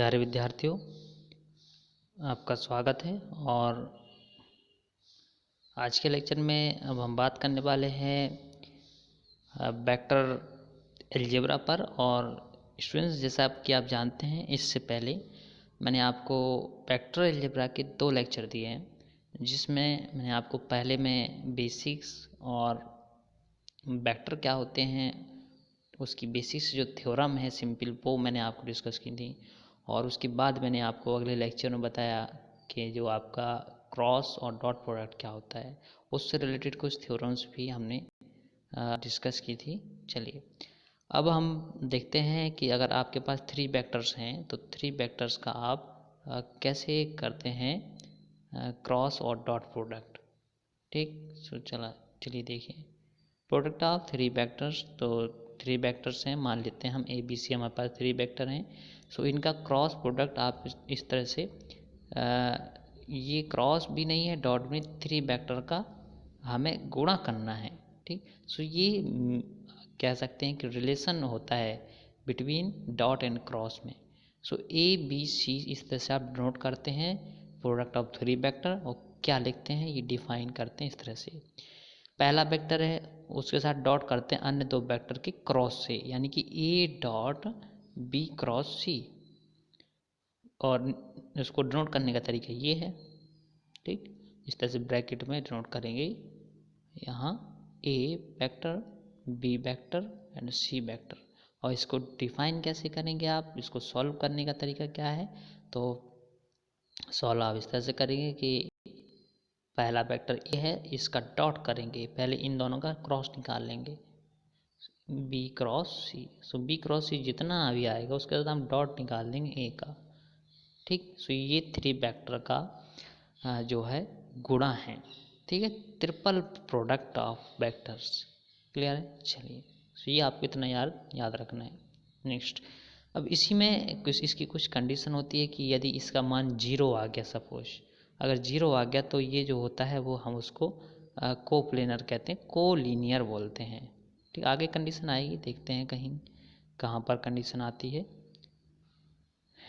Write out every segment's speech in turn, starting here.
प्यारे विद्यार्थियों, आपका स्वागत है। और आज के लेक्चर में अब हम बात करने वाले हैं वेक्टर अलजेब्रा पर। और स्टूडेंट्स, जैसा कि आप जानते हैं, इससे पहले मैंने आपको वेक्टर अलजेब्रा के 2 लेक्चर दिए हैं, जिसमें मैंने आपको पहले में बेसिक्स और वेक्टर क्या होते हैं उसकी बेसिक्स जो थ्योरम है सिंपल, वो मैंने आपको डिस्कस की थी। और उसके बाद मैंने आपको अगले लेक्चर में बताया कि जो आपका क्रॉस और डॉट प्रोडक्ट क्या होता है, उससे रिलेटेड कुछ थ्योरम्स भी हमने डिस्कस की थी। चलिए अब हम देखते हैं कि अगर आपके पास 3 वेक्टर्स हैं तो 3 वेक्टर्स का आप कैसे करते हैं क्रॉस और डॉट प्रोडक्ट। ठीक, सो चलिए देखिए प्रोडक्ट ऑफ 3 वेक्टर्स। तो 3 वेक्टर्स हैं, मान लेते हैं हम ए बी सी, हमारे पास 3 वेक्टर हैं। सो इनका क्रॉस प्रोडक्ट आप इस तरह से ये क्रॉस भी नहीं है, डॉट भी, 3 वेक्टर का हमें गुणा करना है। ठीक, सो ये कह सकते हैं कि रिलेशन होता है बिटवीन डॉट एंड क्रॉस में। सो ए बी सी इस तरह से आप नोट करते हैं प्रोडक्ट ऑफ 3 वेक्टर, और क्या लिखते हैं ये डिफाइन करते हैं इस तरह से। पहला वेक्टर है, उसके साथ डॉट करते हैं अन्य 2 वेक्टर के क्रॉस से, यानी कि ए डॉट बी क्रॉस सी। और इसको डिनोट करने का तरीका ये है। ठीक, इस तरह से ब्रैकेट में डिनोट करेंगे यहाँ A vector, B vector and C vector. और इसको डिफाइन कैसे करेंगे आप, इसको सॉल्व करने का तरीका क्या है, तो सॉल्व आप इस तरह से करेंगे कि पहला वेक्टर ए है, इसका डॉट करेंगे, पहले इन दोनों का क्रॉस निकाल लेंगे, बी क्रॉस सी। सो बी क्रॉस सी जितना अभी आएगा उसके साथ हम डॉट निकाल देंगे ए का। ठीक, सो ये 3 वेक्टर का जो है गुणा है। ठीक है, triple product of vectors. Clear है? चलिए, सो ये आपको इतना याद रखना है। नेक्स्ट, अब इसी में इसकी कुछ कंडीशन होती है कि यदि इसका मान 0 आ गया, सपोज अगर 0 आ गया, तो ये जो होता है वो हम उसको कोप्लेनर कहते हैं, कोलीनियर बोलते हैं। ठीक, आगे कंडीशन आएगी, देखते हैं कहीं कहाँ पर कंडीशन आती है।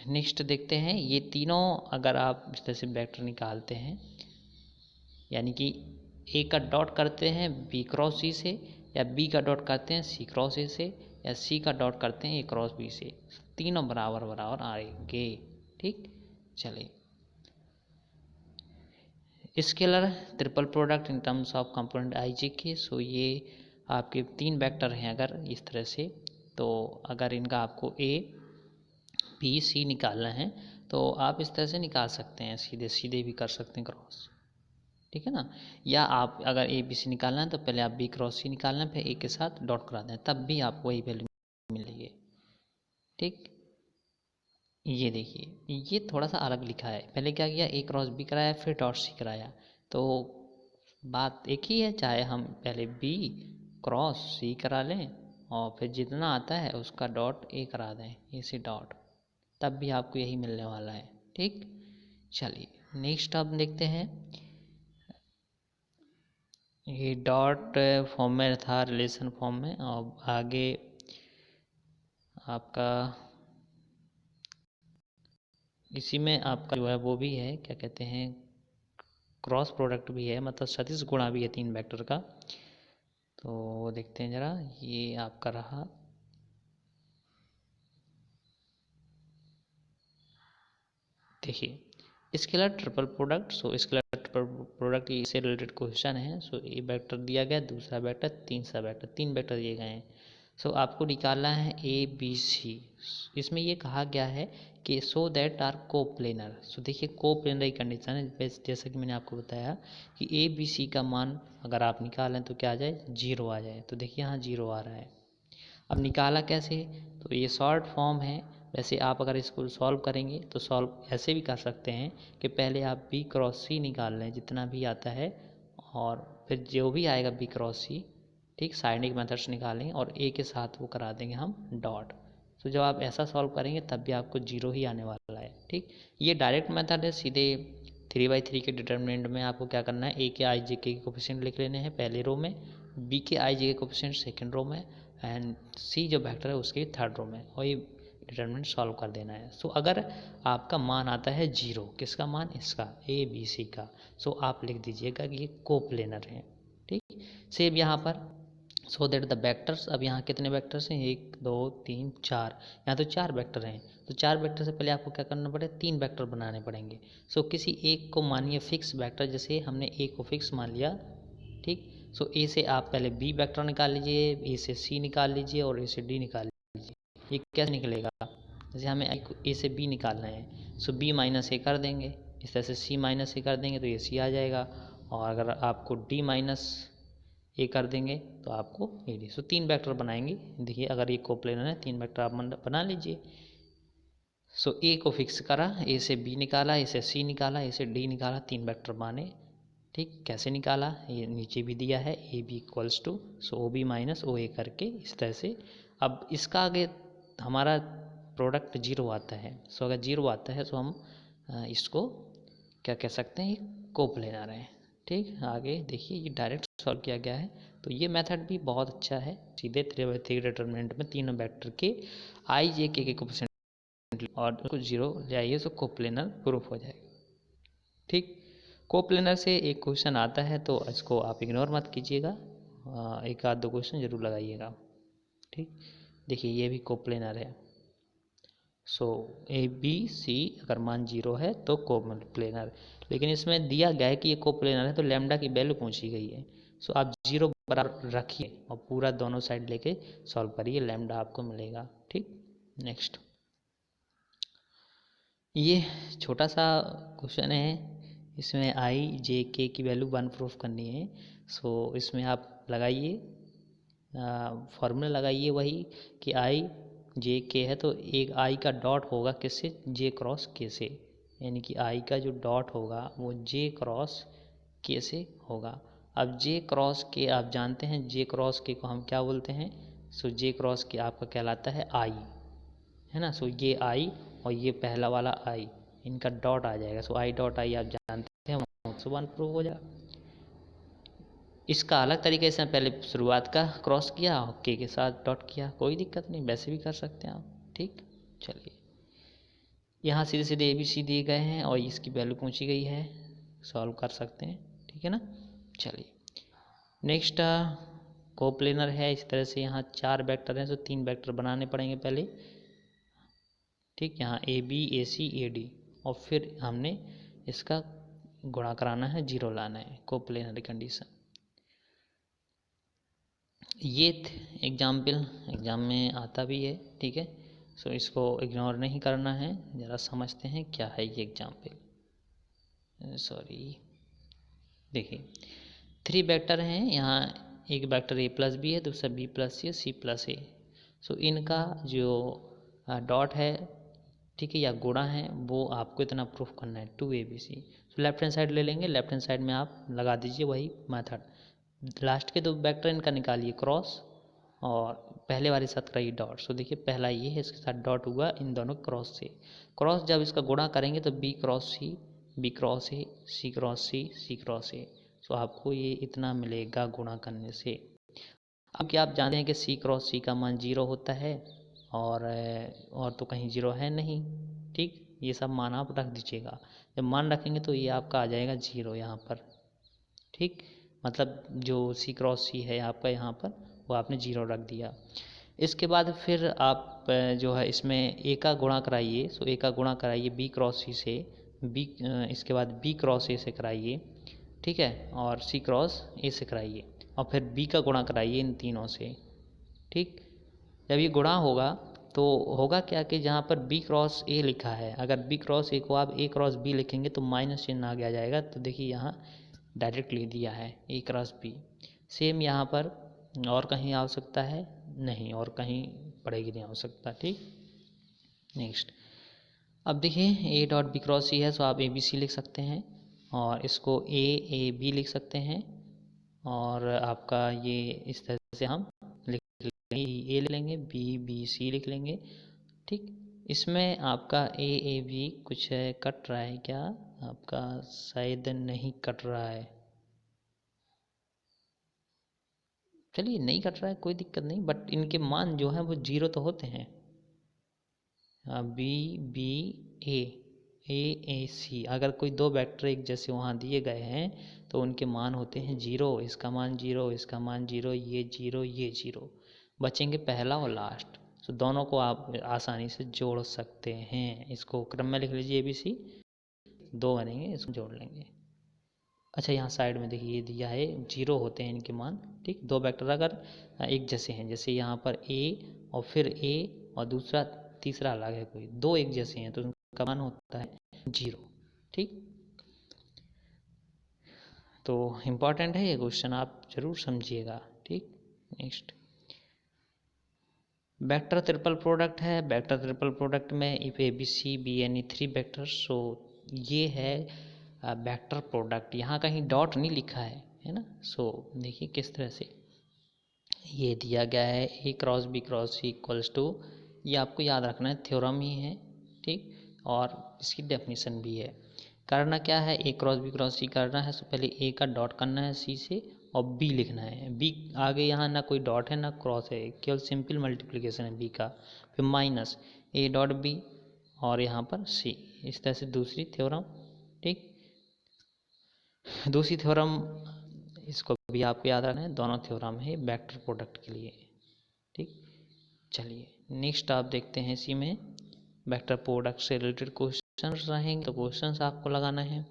नेक्स्ट देखते हैं, ये तीनों अगर आप इस तरह से वेक्टर निकालते हैं, यानी कि ए का डॉट करते हैं बी क्रॉस सी से, या बी का डॉट करते हैं सी क्रॉस ए से, या सी का डॉट करते हैं ए क्रॉस बी से, तीनों बराबर बराबर आएंगे। ठीक, चलिए scalar triple product in terms of component I J K. So ये आपके 3 वेक्टर हैं अगर इस तरह से, तो अगर इनका आपको ए बी सी निकालना है तो आप इस तरह से निकाल सकते हैं, सीधे सीधे भी कर सकते हैं क्रॉस। ठीक है ना, या आप अगर ए बी सी निकालना है तो पहले आप बी क्रॉस सी निकालना है, फिर ए के साथ डॉट करा दें, तब भी आपको वही वैल्यू मिलेगी। ठीक, ये देखिए ये थोड़ा सा अलग लिखा है, पहले क्या किया, ए क्रॉस बी कराया फिर डॉट सी कराया, तो बात एक ही है, चाहे हम पहले बी क्रॉस सी करा लें और फिर जितना आता है उसका डॉट ए करा दें, ए से डॉट, तब भी आपको यही मिलने वाला है। ठीक, चलिए नेक्स्ट आप देखते हैं, ये डॉट फॉर्म में था, रिलेशन फॉर्म में, और आगे आपका इसी में आपका जो है वो भी है, क्या कहते हैं, क्रॉस प्रोडक्ट भी है, मतलब सदिश गुणा भी है 3 वेक्टर का। तो वो देखते हैं ज़रा, ये आपका रहा, देखिए scalar triple product. So scalar triple product इससे रिलेटेड क्वेश्चन है। सो ए वेक्टर दिया गया, दूसरा वेक्टर, तीसरा वेक्टर, 3 वेक्टर दिए गए हैं। सो आपको निकालना है ए बी सी। इसमें ये कहा गया है कि सो दैट आर कोप्लेनर। सो देखिए कोप्लेनर की कंडीशन है, जैसा कि मैंने आपको बताया कि ए बी सी का मान अगर आप निकालें तो क्या आ जाए, 0 आ जाए। तो देखिए यहाँ 0 आ रहा है। अब निकाला कैसे, तो ये शॉर्ट फॉर्म है। वैसे आप अगर इसको सॉल्व करेंगे तो सॉल्व ऐसे भी कर सकते हैं कि पहले आप बी क्रॉस सी निकाल लें जितना भी आता है, और फिर जो भी आएगा बी क्रॉस सी, ठीक, साइनिक मेथड से निकालेंगे और ए के साथ वो करा देंगे हम डॉट। तो जब आप ऐसा सॉल्व करेंगे तब भी आपको 0 ही आने वाला है। ठीक, ये डायरेक्ट मेथड है, सीधे 3/3 के डिटर्मिनेंट में आपको क्या करना है, ए के आई जे के कोफिशिएंट लिख लेने हैं पहले रो में, बी के आई जे के कोफिशिएंट सेकेंड रो में, एंड सी जो वेक्टर है उसके थर्ड रो में, और ये डिटरमिनेंट सॉल्व कर देना है। सो अगर आपका मान आता है 0, किसका मान, इसका ए बी सी का, सो आप लिख दीजिएगा कि ये कोप्लेनर है। ठीक, सेम यहाँ पर सो दैट द वेक्टर्स, अब यहाँ कितने वेक्टर्स हैं, 1 2 3 4, यहाँ तो 4 वेक्टर हैं, तो 4 वेक्टर से पहले आपको क्या करना पड़ेगा, 3 वेक्टर बनाने पड़ेंगे। सो किसी एक को मानिए फिक्स वेक्टर, जैसे हमने ए को फिक्स मान लिया। ठीक, सो ए से आप पहले बी वेक्टर निकाल लीजिए, ए से सी निकाल लीजिए और ए से डी निकाल लीजिए। ये कैसे निकलेगा, जैसे हमें ए से बी निकालना है, सो बी माइनस ए कर देंगे, इस तरह से सी माइनस ए कर देंगे तो ये सी आ जाएगा, और अगर आपको डी माइनस ए कर देंगे तो आपको ए डी। सो 3 वेक्टर बनाएंगे। देखिए अगर ये कोप्लेनर है, 3 वेक्टर आप बना लीजिए। सो ए को फिक्स करा, ए से बी निकाला, ए से सी निकाला, ए से डी निकाला, 3 वेक्टर माने। ठीक, कैसे निकाला, ये नीचे भी दिया है, A B equals to, so O B minus O A करके इस तरह से। अब इसका आगे हमारा प्रोडक्ट 0 आता है। सो अगर 0 आता है तो हम इसको क्या कह सकते हैं, कोप्लेनर है। ठीक, आगे देखिए ये डायरेक्ट सॉल्व किया गया है, तो ये मेथड भी बहुत अच्छा है। सीधे 3/3 डिटरमिनेंट में तीनों वेक्टर के आई जे के कोएफिशिएंट और कुछ 0 जाइए तो कोप्लेनर प्रूफ हो जाएगा। ठीक, कोप्लेनर से एक क्वेश्चन आता है तो इसको आप इग्नोर मत कीजिएगा, एक आध 2 क्वेश्चन जरूर लगाइएगा। ठीक, देखिए ये भी कोप्लेनर है। सो ए बी सी अगर मान 0 है तो कोप्लेनर, लेकिन इसमें दिया गया है कि ये कोप्लेनर है तो लैम्डा की वैल्यू पूछी गई है। सो आप 0 बराबर रखिए और पूरा दोनों साइड लेके सॉल्व करिए, लैम्डा आपको मिलेगा। ठीक, नेक्स्ट ये छोटा सा क्वेश्चन है, इसमें आई जे के की वैल्यू 1 प्रूफ करनी है। सो इसमें आप लगाइए फॉर्मूला लगाइए वही कि आई जे के है तो एक आई का डॉट होगा किससे, जे क्रॉस के से, यानी कि आई का जो डॉट होगा वो जे क्रॉस के से होगा। अब जे क्रॉस के आप जानते हैं, जे क्रॉस के को हम क्या बोलते हैं, सो जे क्रॉस के आपका कहलाता है आई, है ना। सो ये आई और ये पहला वाला आई, इनका डॉट आ जाएगा। सो आई डॉट आई आप जानते हैं, 1 प्रूव हो जाएगा। इसका अलग तरीके से पहले शुरुआत का क्रॉस किया और के साथ डॉट किया, कोई दिक्कत नहीं, वैसे भी कर सकते हैं आप। ठीक, चलिए यहाँ सीधे सीधे ए बी सी दिए गए हैं और इसकी वैल्यू पूछी गई है, सॉल्व कर सकते हैं। ठीक है ना, चलिए नेक्स्ट कोप्लेनर है। इस तरह से यहाँ 4 वेक्टर हैं तो 3 वेक्टर बनाने पड़ेंगे पहले। ठीक, यहाँ A B A C A D और फिर हमने इसका गुणा कराना है, 0 लाना है, कोप्लेनर कंडीशन। ये एग्जाम में आता भी है। ठीक है, सो इसको इग्नोर नहीं करना है, ज़रा समझते हैं क्या है ये एग्जाम्पल। सॉरी, देखिए 3 वेक्टर हैं, यहाँ एक वेक्टर ए प्लस बी है, दूसरा बी प्लस सी, सी प्लस ए। सो इनका जो डॉट है, ठीक है, या गुणा है, वो आपको इतना प्रूफ करना है 2abc। तो लेफ्ट हैंड साइड ले लेंगे, लेफ्ट हैंड साइड में आप लगा दीजिए वही मेथड, लास्ट के 2 वेक्टर इनका निकालिए क्रॉस और पहले वाले साथ कराइए डॉट। सो देखिए पहला ये है, इसके साथ डॉट हुआ इन दोनों क्रॉस से, क्रॉस जब इसका गुणा करेंगे तो B cross C, B cross A, C cross C, C cross A. So आपको ये इतना मिलेगा गुणा करने से। अब क्या आप जानते हैं कि सी क्रॉस सी का मान 0 होता है और तो कहीं 0 है नहीं। ठीक, ये सब मान आप रख दीजिएगा, जब मान रखेंगे तो ये आपका आ जाएगा 0 यहाँ पर। ठीक, मतलब जो सी क्रॉस सी है आपका यहाँ पर, वो आपने 0 रख दिया। इसके बाद फिर आप जो है इसमें ए का गुणा कराइए। सो ए का गुणा कराइए बी क्रॉस सी से, बी इसके बाद बी क्रॉस ए से कराइए। ठीक है, और सी क्रॉस ए से कराइए और फिर बी का गुणा कराइए इन तीनों से। ठीक, जब ये गुणा होगा तो होगा क्या कि जहाँ पर बी क्रॉस ए लिखा है, अगर बी क्रॉस ए को आप ए क्रॉस बी लिखेंगे तो माइनस चिन्ह आ गया जाएगा। तो देखिए यहाँ डायरेक्ट लिख दिया है ए क्रॉस बी। सेम यहाँ पर और कहीं आवश्यकता है नहीं, और कहीं पड़ेगी नहीं आवश्यकता। ठीक, नेक्स्ट अब देखिए ए डॉट बी क्रॉस सी है, सो आप ए बी सी लिख सकते हैं और इसको ए बी लिख सकते हैं, और आपका ये इस तरह से हम लिख लेंगे, ए ले लेंगे, बी बी सी लिख लेंगे। ठीक, इसमें आपका ए बी कुछ कट रहा है क्या, आपका शायद नहीं कट रहा है। चलिए नहीं कट रहा है कोई दिक्कत नहीं, बट इनके मान जो हैं वो 0 तो होते हैं। बी बी ए सी, अगर कोई दो वेक्टर एक जैसे वहाँ दिए गए हैं तो उनके मान होते हैं जीरो, इसका मान जीरो, इसका मान जीरो, ये जीरो, ये जीरो, बचेंगे पहला और लास्ट। तो दोनों को आप आसानी से जोड़ सकते हैं। इसको क्रम में लिख लीजिए, ए बी सी, दो बनेंगे, इसको जोड़ लेंगे। अच्छा, यहाँ साइड में देखिए ये दिया है, जीरो होते हैं इनके मान। ठीक, दो वेक्टर अगर एक जैसे हैं, जैसे यहाँ पर ए और फिर ए और दूसरा तीसरा अलग है, कोई दो एक जैसे हैं तो उनका मान होता है जीरो। ठीक, तो इम्पॉर्टेंट है ये क्वेश्चन, आप जरूर समझिएगा। ठीक, नेक्स्ट, वेक्टर ट्रिपल प्रोडक्ट है। वेक्टर ट्रिपल प्रोडक्ट में if A B C be any three vector, so ये है वेक्टर प्रोडक्ट। यहाँ कहीं डॉट नहीं लिखा है ना। सो देखिए किस तरह से ये दिया गया है, A cross B cross C equals to, ये आपको याद रखना है, थ्योरम ही है। ठीक, और इसकी डेफिनेशन भी है। करना क्या है, ए क्रॉस बी क्रॉस सी करना है, तो पहले ए का डॉट करना है सी से और बी लिखना है। बी आगे यहाँ ना कोई डॉट है ना क्रॉस है, केवल सिंपल मल्टीप्लिकेशन है बी का, फिर माइनस ए डॉट बी और यहाँ पर सी। इस तरह से दूसरी थ्योरम। ठीक, दूसरी थ्योरम, इसको भी आपको याद रखना है, दोनों थ्योरम है वेक्टर प्रोडक्ट के लिए। ठीक, चलिए नेक्स्ट आप देखते हैं, इसी में वेक्टर प्रोडक्ट से रिलेटेड क्वेश्चन रहेंगे, तो क्वेश्चंस आपको लगाना है।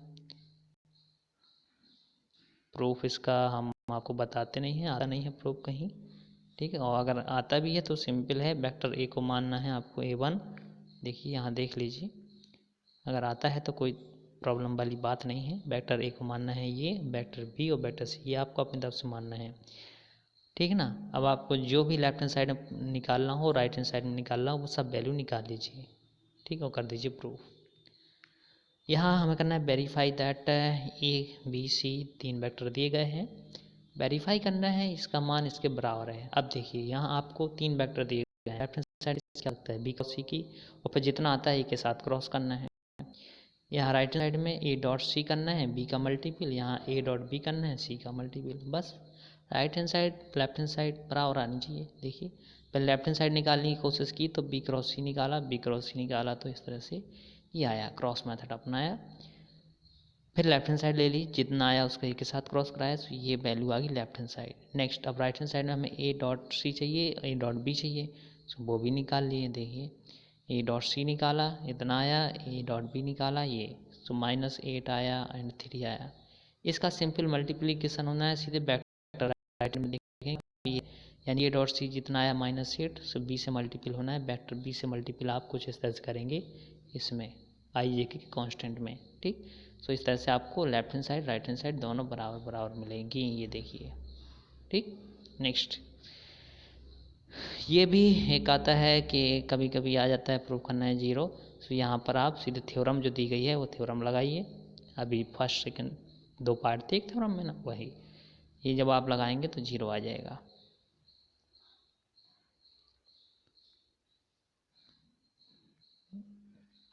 प्रूफ इसका हम आपको बताते नहीं हैं, आता नहीं है प्रूफ कहीं। ठीक है, और अगर आता भी है तो सिंपल है, वेक्टर ए को मानना है आपको A1। देखिए यहाँ देख लीजिए, अगर आता है तो कोई प्रॉब्लम वाली बात नहीं है। वेक्टर ए को मानना है ये, वेक्टर बी और वेक्टर सी ये आपको अपनी तरफ से मानना है। ठीक है ना। अब आपको जो भी लेफ्ट हैंड साइड में निकालना हो, राइट हैंड साइड में निकालना हो, वो सब वैल्यू निकाल लीजिए। ठीक, और कर दीजिए प्रूफ। यहाँ हमें करना है verify that A B C तीन वेक्टर दिए गए हैं, वेरीफाई करना है इसका मान इसके बराबर है। अब देखिए यहाँ आपको तीन वेक्टर दिए गए हैं, लेफ्ट हैंड साइड क्या लगता है बी क्रॉस सी की, और फिर जितना आता है ए के साथ क्रॉस करना है। यहाँ राइट साइड में ए डॉट सी करना है बी का मल्टीपल, यहाँ ए डॉट बी करना है सी का मल्टीपल, बस। Right hand side left hand side बराबर आनी चाहिए। देखिए पहले लेफ्ट हैंड साइड निकालने की कोशिश की तो बी क्रॉस सी निकाला, बी क्रॉस सी निकाला तो इस तरह से ये आया, क्रॉस मेथड अपनाया। फिर लेफ्ट हैंड साइड ले ली, जितना आया उसको ए के साथ क्रॉस कराया, तो ये वैल्यू आ गई लेफ्ट हैंड साइड। नेक्स्ट, अब राइट हैंड साइड में हमें ए डॉट सी चाहिए, ए डॉट बी चाहिए, तो वो भी निकाल लिए। देखिए ए डॉट सी निकाला, इतना आया, ए डॉट बी निकाला ये, तो -8 आया एंड 3 आया। इसका सिंपल मल्टीप्लिकेशन होना है, सीधे वेक्टर राइट में लिखेंगे, यानी ए डॉट सी जितना आया -8, सो बी से मल्टीपल होना है, वेक्टर बी से मल्टीपल आप कुछ इस तरह से करेंगे इसमें आई जे के कॉन्स्टेंट में। ठीक, सो इस तरह से आपको left hand side right hand side दोनों बराबर बराबर मिलेंगी, ये देखिए। ठीक, नेक्स्ट, ये भी एक आता है कि कभी कभी आ जाता है प्रूफ करना है जीरो, तो यहाँ पर आप सीधे थ्योरम जो दी गई है वो थ्योरम लगाइए। अभी फर्स्ट सेकंड दो पार्ट थे एक थ्योरम में ना, वही ये जब आप लगाएंगे तो जीरो आ जाएगा।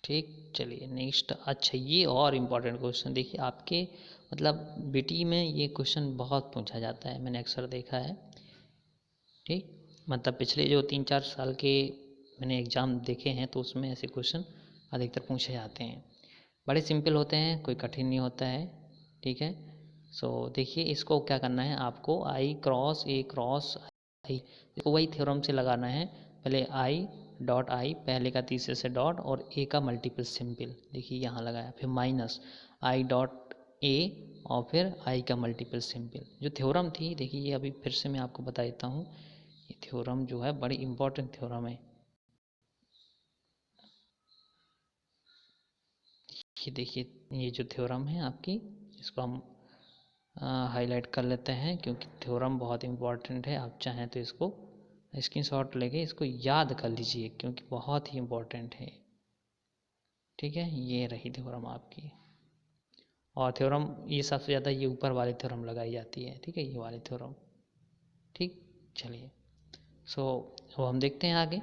ठीक, चलिए नेक्स्ट। अच्छा, ये और इम्पोर्टेंट क्वेश्चन देखिए, आपके मतलब बीटी में ये क्वेश्चन बहुत पूछा जाता है, मैंने अक्सर देखा है। ठीक, मतलब पिछले जो 3-4 साल के मैंने एग्ज़ाम देखे हैं तो उसमें ऐसे क्वेश्चन अधिकतर पूछे जाते हैं। बड़े सिंपल होते हैं, कोई कठिन नहीं होता है। ठीक है, सो देखिए इसको क्या करना है आपको, आई क्रॉस ए क्रॉस आई, इसको वही थ्योरम से लगाना है। पहले आई डॉट आई, पहले का तीसरे से डॉट और ए का मल्टीपल सिंपल, देखिए यहाँ लगाया, फिर माइनस आई डॉट ए और फिर आई का मल्टीपल सिंपल। जो थ्योरम थी देखिए, ये अभी फिर से मैं आपको बता देता हूँ, ये थ्योरम जो है बड़ी इम्पोर्टेंट थ्योरम है। ये देखिए ये जो थ्योरम है आपकी, इसको हम हाईलाइट कर लेते हैं क्योंकि थ्योरम बहुत इम्पोर्टेंट है। आप चाहें तो इसको स्क्रीनशॉट लेके इसको याद कर लीजिए क्योंकि बहुत ही इम्पोर्टेंट है। ठीक है, ये रही थ्योरम आपकी, और थ्योरम ये सबसे ज़्यादा ये ऊपर वाली थ्योरम लगाई जाती है। ठीक है, ये वाली थ्योरम। ठीक, चलिए सो अब हम देखते हैं आगे।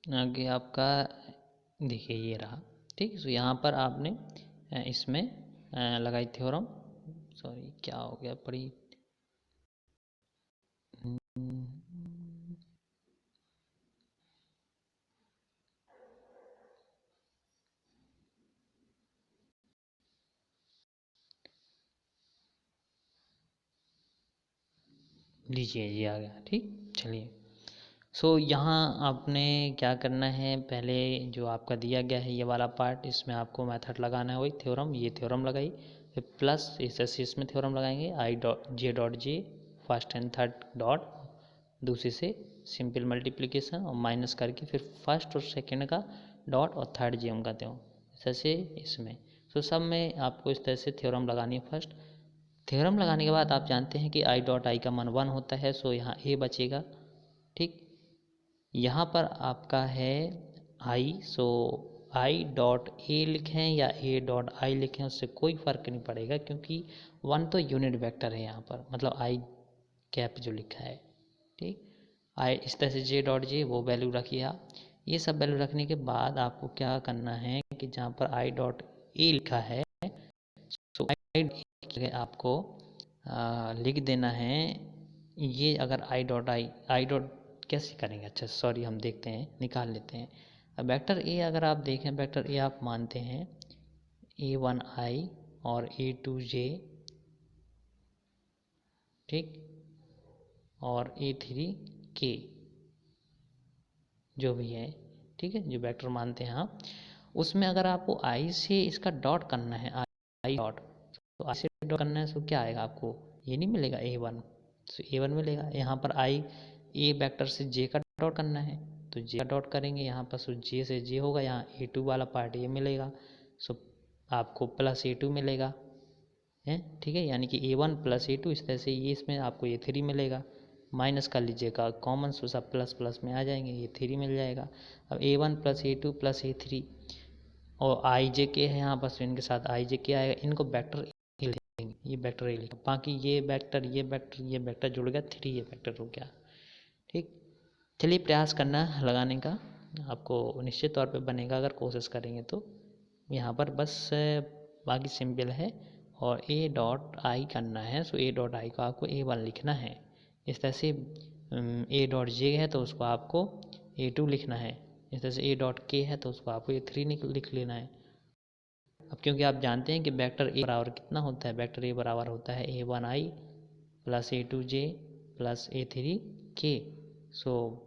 आगे आपका देखिए ये रहा। ठीक, तो यहाँ पर आपने इसमें लगाई थ्योरम, सॉरी क्या हो गया पड़ी, लीजिए ये आ गया। ठीक, चलिए। यहाँ आपने क्या करना है, पहले जो आपका दिया गया है ये वाला पार्ट, इसमें आपको मेथड लगाना है, वही थ्योरम, ये थ्योरम लगाई, फिर प्लस इस इसमें थ्योरम लगाएंगे, dot J first and third dot, दूसरे से सिंपल मल्टीप्लिकेशन और माइनस करके फिर फर्स्ट और सेकंड का डॉट और थर्ड जे हम कहते हो, जैसे इसमें। सब में आपको इस तरह से थ्योरम लगानी है। फर्स्ट थ्योरम लगाने के बाद आप जानते हैं कि आई डॉट आई का मान 1 होता है, यहाँ ए बचेगा। ठीक, यहाँ पर आपका है आई, आई डॉट ए लिखें या ए डॉट आई लिखें उससे कोई फ़र्क नहीं पड़ेगा, क्योंकि 1 तो यूनिट वेक्टर है यहाँ पर, मतलब आई कैप जो लिखा है। ठीक, आई इस तरह से जे डॉट जे वो वैल्यू रखिए आप। ये सब वैल्यू रखने के बाद आपको क्या करना है कि जहाँ पर आई डॉट ए लिखा है, आई आपको लिख देना है ये। अगर आई डॉट कैसे करेंगे, अच्छा सॉरी हम देखते हैं, निकाल लेते हैं। अब वेक्टर ए अगर आप देखें, वेक्टर ए आप मानते हैं A1 आई और A2 जे, ठीक, और A3 के, जो भी है, ठीक है, जो वेक्टर मानते हैं आप, उसमें अगर आपको आई से इसका डॉट करना है, आई डॉट, तो आई से डॉट करना है, तो क्या आएगा आपको, ये नहीं मिलेगा A1, तो A1 मिलेगा। यहाँ पर आई ए वेक्टर से जे का डॉट करना है, तो जे का डॉट करेंगे, यहाँ पर सो जे से जे होगा, यहाँ A2 वाला पार्ट ये मिलेगा, सो आपको प्लस A2 मिलेगा है। ठीक है, यानी कि A1 प्लस A2, इस तरह से ये इसमें आपको A3 मिलेगा। माइनस कर लीजिएगा, कॉमन सो सब प्लस प्लस में आ जाएंगे, A3 मिल जाएगा। अब A1 plus A2 plus A3 और आई जे के है यहाँ पर, इनके साथ आई जे के आएगा, इनको वेक्टर ए लिखेंगे, ये वेक्टर ए लिखेंगे, बाकी ये वेक्टर ये वेक्टर ये वेक्टर जुड़ गया, 3 ये वेक्टर हो गया। ठीक, चलिए प्रयास करना लगाने का, आपको निश्चित तौर पे बनेगा अगर कोशिश करेंगे तो। यहाँ पर बस बाकी सिंपल है, और ए डॉट आई करना है, सो ए डॉट आई को आपको A1 लिखना है। इस तरह से ए डॉट जे है तो उसको आपको A2 लिखना है, इस तरह से ए डॉट के है तो उसको आपको A3 लिख लेना है। अब क्योंकि आप जानते हैं कि वेक्टर ए बराबर कितना होता है, वेक्टर ए बराबर होता है A1 आई प्लस A2 जे प्लस A3 के।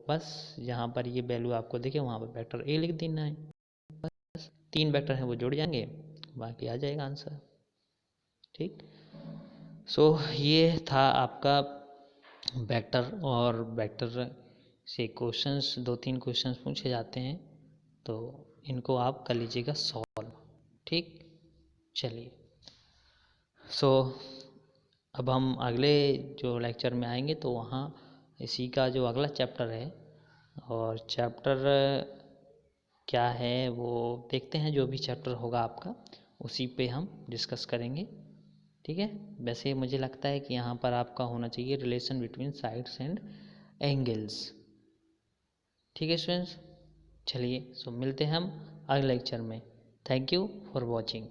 बस यहाँ पर ये वैल्यू आपको देखे, वहाँ पर वेक्टर ए लिख देना है, बस 3 वेक्टर हैं वो जुड़ जाएंगे, बाकी आ जाएगा आंसर। ठीक, ये था आपका वेक्टर, और वेक्टर से क्वेश्चंस 2-3 क्वेश्चंस पूछे जाते हैं, तो इनको आप कर लीजिएगा सॉल्व। ठीक, चलिए। अब हम अगले जो लेक्चर में आएंगे तो वहाँ इसी का जो अगला चैप्टर है, और चैप्टर क्या है वो देखते हैं, जो भी चैप्टर होगा आपका उसी पे हम डिस्कस करेंगे। ठीक है, वैसे मुझे लगता है कि यहाँ पर आपका होना चाहिए relation between sides and angles. ठीक है स्टूडेंट्स, चलिए मिलते हैं हम अगले लेक्चर में। Thank you for watching.